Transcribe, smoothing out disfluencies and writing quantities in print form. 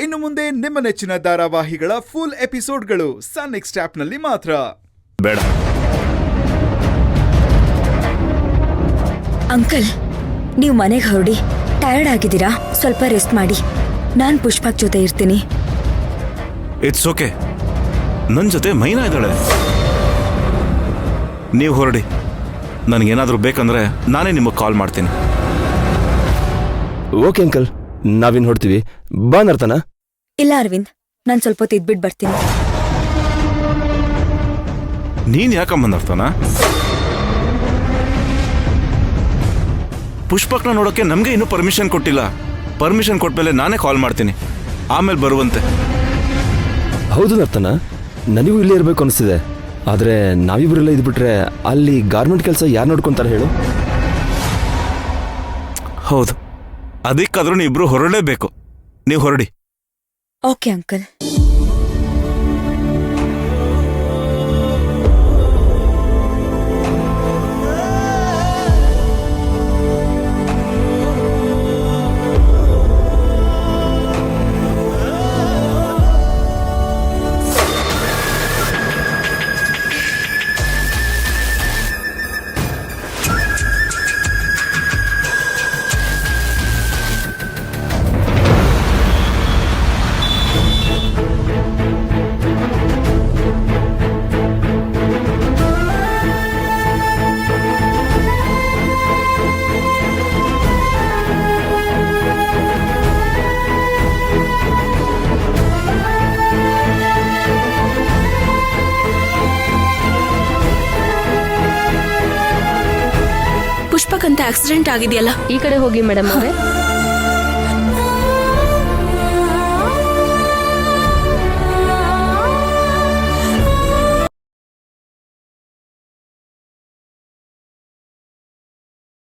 ಇನ್ನು ಮುಂದೆ ನಿಮ್ಮ ನೆಚ್ಚಿನ ಧಾರಾವಾಹಿಗಳ ಫುಲ್ ಎಪಿಸೋಡ್ಗಳು ಸನ್ ನೆಕ್ಸ್ಟ್ ಆಪ್ನಲ್ಲಿ ಮಾತ್ರ. ಬೇಡ ಅಂಕಲ್, ನೀವು ಮನೆಗೆ ಹೊರಡಿ. ಟಯರ್ಡ್ ಆಗಿದ್ದೀರಾ, ಸ್ವಲ್ಪ ರೆಸ್ಟ್ ಮಾಡಿ. ನಾನು ಪುಷ್ಪಕ್ ಜೊತೆ ಇರ್ತೀನಿ. ಇಟ್ಸ್ ಓಕೆ, ನನ್ನ ಜೊತೆ ಮೈನಾ ಇದ್ದಾಳೆ. ನೀವು ಹೊರಡಿ. ನನಗೇನಾದರೂ ಬೇಕಂದ್ರೆ ನಾನೇ ನಿಮಗೆ ಕಾಲ್ ಮಾಡ್ತೀನಿ. ಓಕೆ ಅಂಕಲ್, ನಾವಿನ್ ಹೊಡ್ತೀವಿ. ಬಾ ನರ್ತನ. ಇಲ್ಲ ಅರವಿಂದ್, ನಾನು ಸ್ವಲ್ಪ ಹೊತ್ತು ಇದ್ಬಿಟ್ಟು ಬರ್ತೀನಿ. ನೀನ್ ಯಾಕಮ್ಮ ನರ್ತನ? ಪುಷ್ಪಕ್ನ ನೋಡೋಕೆ ನಮಗೆ ಇನ್ನೂ ಪರ್ಮಿಷನ್ ಕೊಟ್ಟಿಲ್ಲ. ಪರ್ಮಿಷನ್ ಕೊಟ್ಮೇಲೆ ನಾನೇ ಕಾಲ್ ಮಾಡ್ತೀನಿ, ಆಮೇಲೆ ಬರುವಂತೆ. ಹೌದು ನರ್ತನ, ನನಗೂ ಇಲ್ಲೇ ಇರಬೇಕು ಅನಿಸ್ತಿದೆ. ಆದರೆ ನಾವಿಬ್ಬರೆಲ್ಲ ಇದ್ಬಿಟ್ರೆ ಅಲ್ಲಿ ಗಾರ್ಮೆಂಟ್ ಕೆಲಸ ಯಾರು ನೋಡ್ಕೊಂತಾರೆ ಹೇಳು? ಹೌದು, ಅದಕ್ಕಾದ್ರೂ ಇಬ್ರು ಹೊರಡಲೇಬೇಕು. ನೀವು ಹೊರಡಿ. Okay uncle. ಪುಷ್ಪಕ್ ಅಂತ ಆಕ್ಸಿಡೆಂಟ್ ಆಗಿದೆಯಲ್ಲ, ಈ ಕಡೆ ಹೋಗಿ ಮೇಡಮ್ ಅವರೇ.